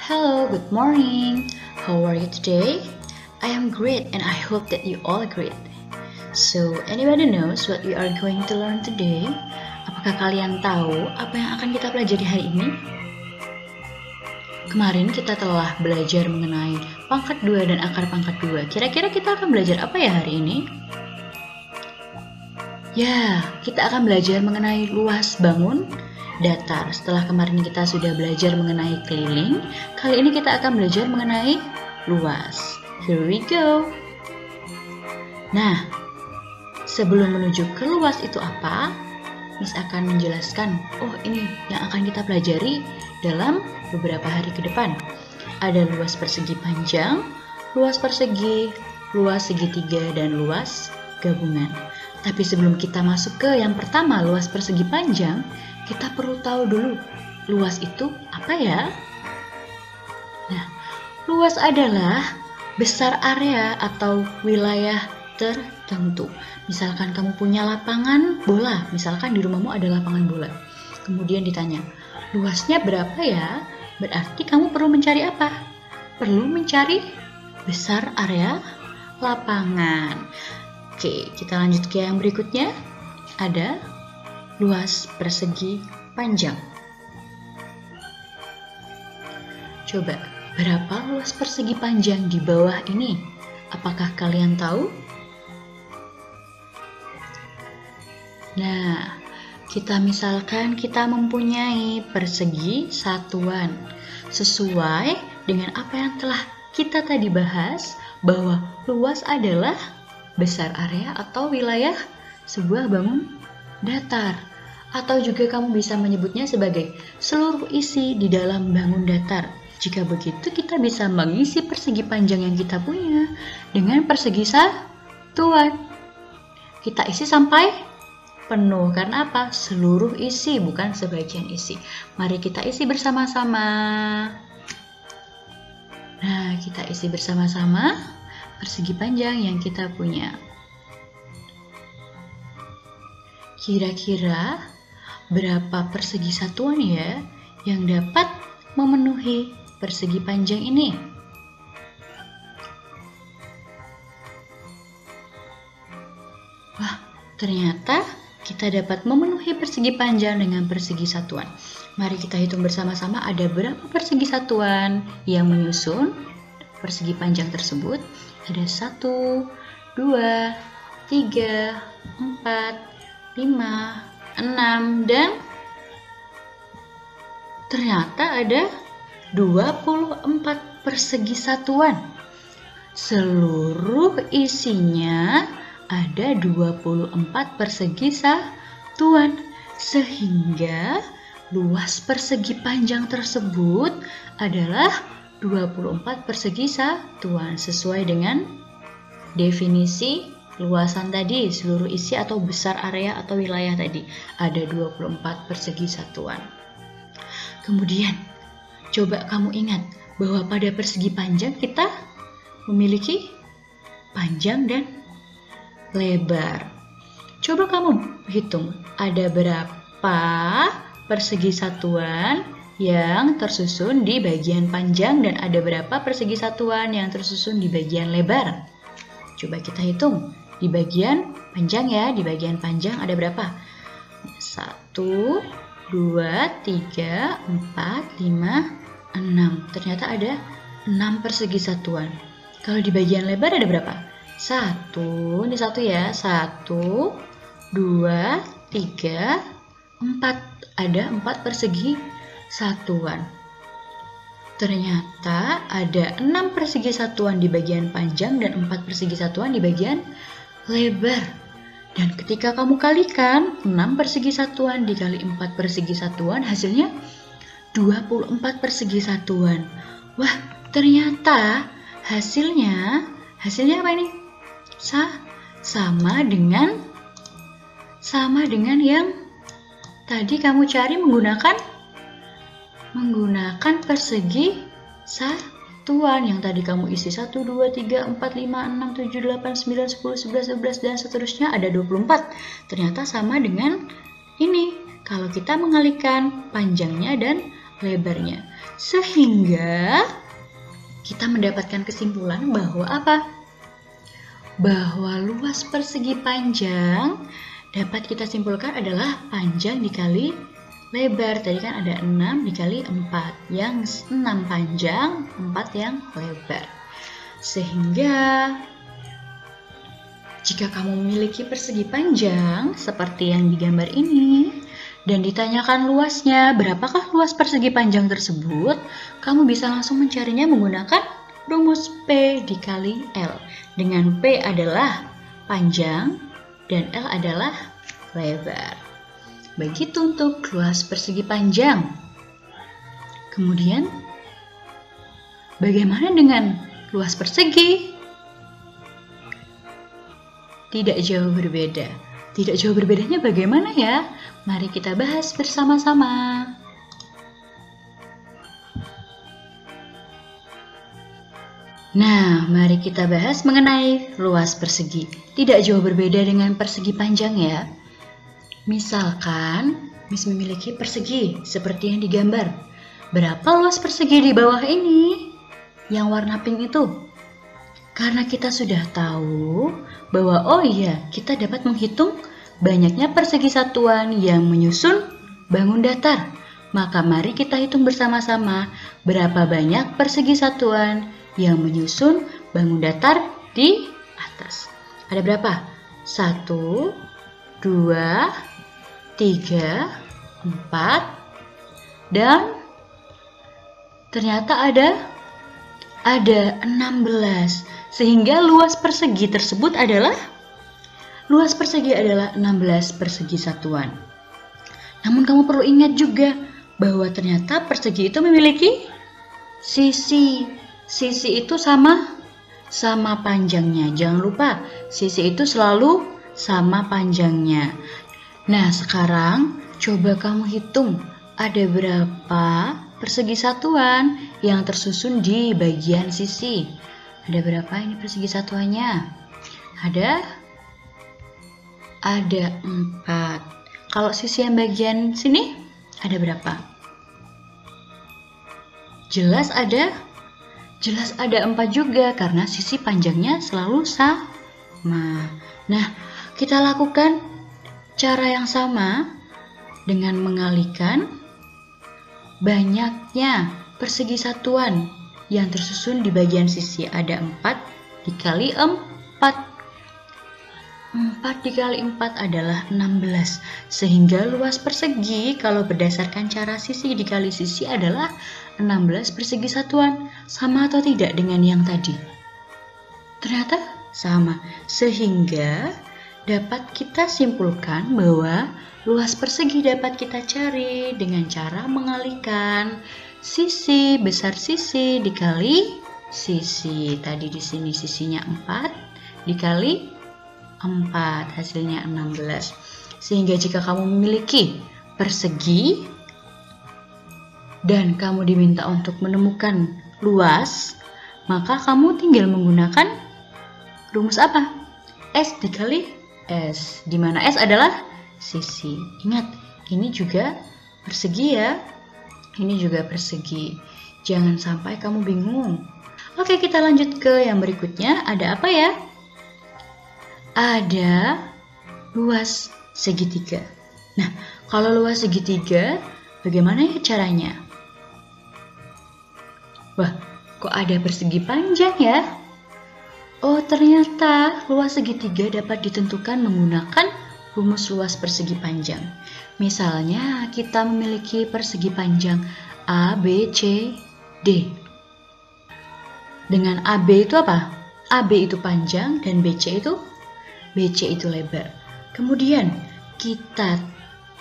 Hello, good morning. How are you today? I am great and I hope that you all great. So, anybody knows what we are going to learn today? Apakah kalian tahu apa yang akan kita pelajari hari ini? Kemarin kita telah belajar mengenai pangkat 2 dan akar pangkat 2. Kira-kira kita akan belajar apa ya hari ini? Ya, kita akan belajar mengenai luas bangun datar. Setelah kemarin kita sudah belajar mengenai keliling, kali ini kita akan belajar mengenai luas. Here we go. Nah, sebelum menuju ke luas itu apa, Miss akan menjelaskan, ini yang akan kita pelajari dalam beberapa hari ke depan. Ada luas persegi panjang, luas persegi, luas segitiga, dan luas gabungan. Tapi sebelum kita masuk ke yang pertama, luas persegi panjang, kita perlu tahu dulu, luas itu apa ya? Nah, luas adalah besar area atau wilayah tertentu. Misalkan kamu punya lapangan bola, misalkan di rumahmu ada lapangan bola. Kemudian ditanya, luasnya berapa ya? Berarti kamu perlu mencari apa? Perlu mencari besar area lapangan. Oke, kita lanjut ke yang berikutnya. Ada luas persegi panjang. Coba, berapa luas persegi panjang di bawah ini? Apakah kalian tahu? Nah, misalkan kita mempunyai persegi satuan. Sesuai dengan apa yang telah kita tadi bahas, bahwa luas adalah besar area atau wilayah sebuah bangun datar. Atau juga kamu bisa menyebutnya sebagai seluruh isi di dalam bangun datar. Jika begitu, kita bisa mengisi persegi panjang yang kita punya dengan persegi satuan. Kita isi sampai penuh. Karena apa? Seluruh isi, bukan sebagian isi. Mari kita isi bersama-sama. Nah, kita isi bersama-sama persegi panjang yang kita punya. Kira-kira berapa persegi satuan ya yang dapat memenuhi persegi panjang ini? Wah, ternyata kita dapat memenuhi persegi panjang dengan persegi satuan. Mari kita hitung bersama-sama ada berapa persegi satuan yang menyusun persegi panjang tersebut. Ada 1, 2, 3, 4, 5, 6, dan ternyata ada 24 persegi satuan. Seluruh isinya ada 24 persegi satuan, sehingga luas persegi panjang tersebut adalah 24 persegi satuan sesuai dengan definisi luasan tadi, seluruh isi atau besar area atau wilayah tadi. Ada 24 persegi satuan. Kemudian, coba kamu ingat bahwa pada persegi panjang kita memiliki panjang dan lebar. Coba kamu hitung, ada berapa persegi satuan yang tersusun di bagian panjang dan ada berapa persegi satuan yang tersusun di bagian lebar. Coba kita hitung. Di bagian panjang ya, di bagian panjang ada berapa? 1, 2, 3, 4, 5, 6. Ternyata ada 6 persegi satuan. Kalau di bagian lebar ada berapa? 1, ini 1 ya. 1, 2, 3, 4. Ada 4 persegi satuan. Ternyata ada 6 persegi satuan di bagian panjang dan 4 persegi satuan di bagian lebar. Dan ketika kamu kalikan 6 persegi satuan dikali 4 persegi satuan, hasilnya 24 persegi satuan. Wah, ternyata hasilnya apa ini? Sama dengan yang tadi kamu cari menggunakan persegi satuan yang tadi kamu isi 1, 2, 3, 4, 5, 6, 7, 8, 9, 10, 11, 12 dan seterusnya ada 24. Ternyata sama dengan ini kalau kita mengalihkan panjangnya dan lebarnya. Sehingga kita mendapatkan kesimpulan bahwa apa? Bahwa luas persegi panjang dapat kita simpulkan adalah panjang dikali lebar. Tadi kan ada 6 dikali 4. Yang 6 panjang, 4 yang lebar. Sehingga jika kamu memiliki persegi panjang seperti yang digambar ini dan ditanyakan luasnya, berapakah luas persegi panjang tersebut, kamu bisa langsung mencarinya menggunakan rumus P dikali L. Dengan P adalah panjang dan L adalah lebar. Begitu untuk luas persegi panjang. Kemudian, bagaimana dengan luas persegi? Tidak jauh berbeda. Tidak jauh berbedanya bagaimana ya? Mari kita bahas bersama-sama. Nah, mari kita bahas mengenai luas persegi. Tidak jauh berbeda dengan persegi panjang ya. Misalkan, Miss memiliki persegi seperti yang digambar. Berapa luas persegi di bawah ini? Yang warna pink itu. Karena kita sudah tahu bahwa kita dapat menghitung banyaknya persegi satuan yang menyusun bangun datar. Maka mari kita hitung bersama-sama berapa banyak persegi satuan yang menyusun bangun datar di atas. Ada berapa? 1, 2, 3, 4, dan ternyata ada 16. Sehingga luas persegi tersebut adalah 16 persegi satuan. Namun kamu perlu ingat juga bahwa ternyata persegi itu memiliki sisi. Sisi itu sama panjangnya. Jangan lupa, sisi itu selalu sama panjangnya. Nah, sekarang coba kamu hitung ada berapa persegi satuan yang tersusun di bagian sisi. Ada berapa ini persegi satuannya? Ada 4. Kalau sisi yang bagian sini ada berapa? Jelas ada 4 juga karena sisi panjangnya selalu sama. Nah, kita lakukan cara yang sama dengan mengalihkan banyaknya persegi satuan yang tersusun di bagian sisi. Ada 4 dikali 4. 4 dikali 4 adalah 16. Sehingga luas persegi kalau berdasarkan cara sisi dikali sisi adalah 16 persegi satuan. Sama atau tidak dengan yang tadi? Ternyata sama. Sehingga dapat kita simpulkan bahwa luas persegi dapat kita cari dengan cara mengalihkan sisi, besar sisi dikali sisi. Tadi di sini sisinya 4 dikali 4, hasilnya 16. Sehingga jika kamu memiliki persegi dan kamu diminta untuk menemukan luas, maka kamu tinggal menggunakan rumus apa? S dikali S, di mana S adalah sisi. Ingat, ini juga persegi ya. Ini juga persegi. Jangan sampai kamu bingung. Oke, kita lanjut ke yang berikutnya. Ada apa ya? Ada luas segitiga. Nah, kalau luas segitiga, bagaimana ya caranya? Wah, kok ada persegi panjang ya? Oh, ternyata luas segitiga dapat ditentukan menggunakan rumus luas persegi panjang. Misalnya, kita memiliki persegi panjang A, B, C, D. Dengan AB itu apa? AB itu panjang dan BC itu lebar. Kemudian kita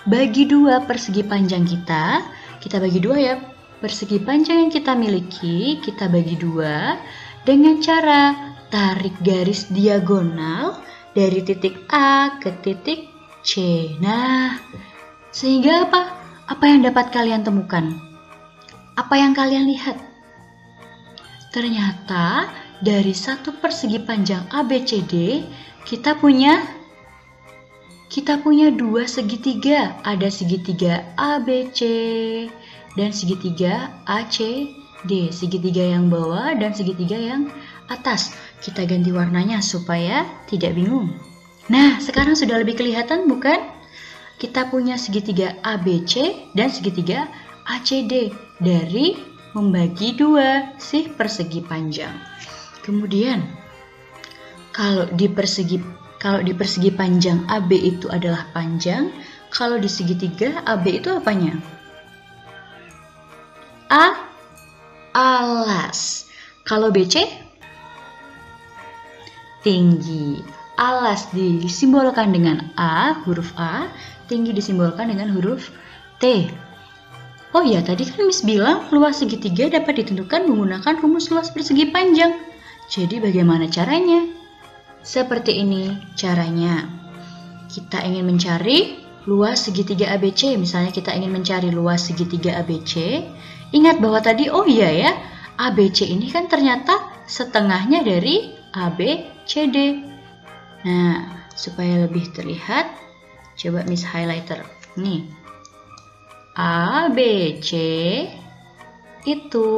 bagi 2 persegi panjang kita bagi 2 ya. Persegi panjang yang kita miliki kita bagi 2 dengan cara tarik garis diagonal dari titik A ke titik C. Nah, sehingga apa? Apa yang dapat kalian temukan? Apa yang kalian lihat? Ternyata dari satu persegi panjang ABCD kita punya 2 segitiga. Ada segitiga ABC dan segitiga ACD. Segitiga yang bawah dan segitiga yang atas. Kita ganti warnanya supaya tidak bingung. Nah, sekarang sudah lebih kelihatan bukan? Kita punya segitiga ABC dan segitiga ACD dari membagi dua si persegi panjang. Kemudian, kalau di persegi panjang AB itu adalah panjang, kalau di segitiga AB itu apanya? A, alas. Kalau BC? Tinggi. Alas disimbolkan dengan A, huruf A, tinggi disimbolkan dengan huruf T. Oh ya, tadi kan Miss bilang luas segitiga dapat ditentukan menggunakan rumus luas persegi panjang. Jadi bagaimana caranya? Seperti ini caranya. Kita ingin mencari luas segitiga ABC. Misalnya kita ingin mencari luas segitiga ABC. Ingat bahwa tadi, oh iya ya, ABC ini kan ternyata setengahnya dari ABCD. Nah, supaya lebih terlihat, coba Miss highlighter. Nih, ABC itu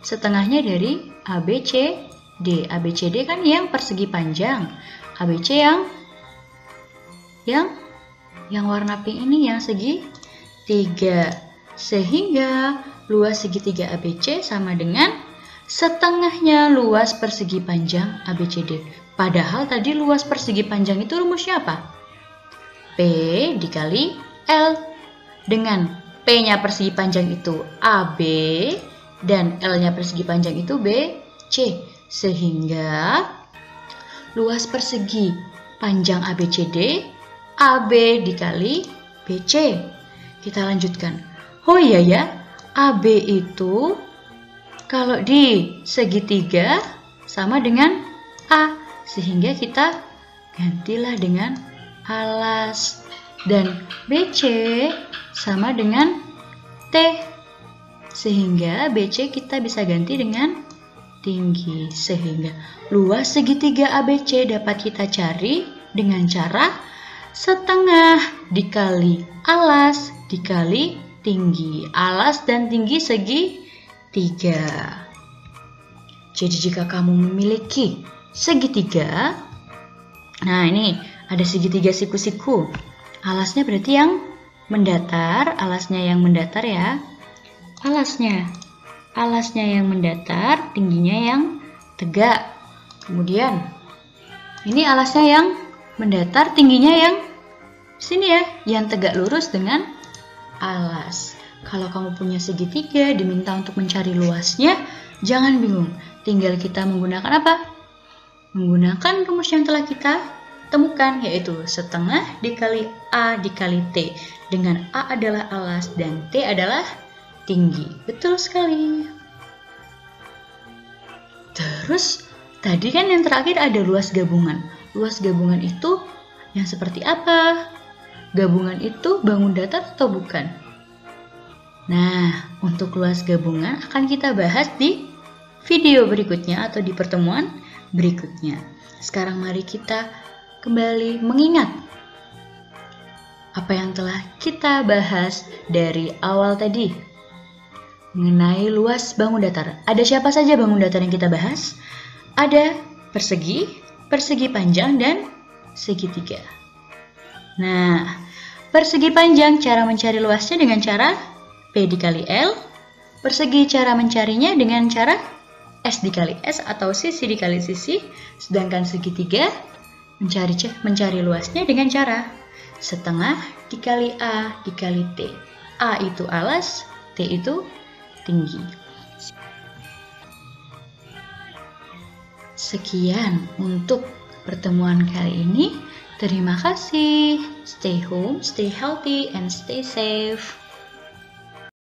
setengahnya dari ABCD. ABCD kan yang persegi panjang. ABC yang warna pink ini yang segitiga. Sehingga luas segitiga ABC sama dengan setengahnya luas persegi panjang ABCD. Padahal tadi luas persegi panjang itu rumusnya apa? P dikali L. Dengan P-nya persegi panjang itu AB dan L-nya persegi panjang itu BC. Sehingga luas persegi panjang ABCD AB dikali BC. Kita lanjutkan. Oh iya ya, AB itu kalau di segitiga sama dengan A. Sehingga kita gantilah dengan alas. Dan BC sama dengan T. Sehingga BC kita bisa ganti dengan tinggi. Sehingga luas segitiga ABC dapat kita cari dengan cara setengah dikali alas dikali tinggi. Alas dan tinggi segitiga. Jadi jika kamu memiliki segitiga, nah ini ada segitiga siku-siku. Alasnya berarti yang mendatar, alasnya yang mendatar ya. Alasnya yang mendatar, tingginya yang tegak. Kemudian ini alasnya yang mendatar, tingginya yang sini ya, yang tegak lurus dengan alas. Kalau kamu punya segitiga diminta untuk mencari luasnya, jangan bingung. Tinggal kita menggunakan apa? Menggunakan rumus yang telah kita temukan, yaitu setengah dikali A dikali T. Dengan A adalah alas dan T adalah tinggi. Betul sekali. Terus, tadi kan yang terakhir ada luas gabungan. Luas gabungan itu yang seperti apa? Gabungan itu bangun datar atau bukan? Nah, untuk luas gabungan akan kita bahas di video berikutnya atau di pertemuan berikutnya. Sekarang mari kita kembali mengingat apa yang telah kita bahas dari awal tadi mengenai luas bangun datar. Ada siapa saja bangun datar yang kita bahas? Ada persegi, persegi panjang, dan segitiga. Nah, persegi panjang cara mencari luasnya dengan cara P dikali L. Persegi cara mencarinya dengan cara S dikali S atau sisi dikali sisi. Sedangkan segitiga mencari luasnya dengan cara setengah dikali A dikali T. A itu alas, T itu tinggi. Sekian untuk pertemuan kali ini. Terima kasih. Stay home, stay healthy, and stay safe.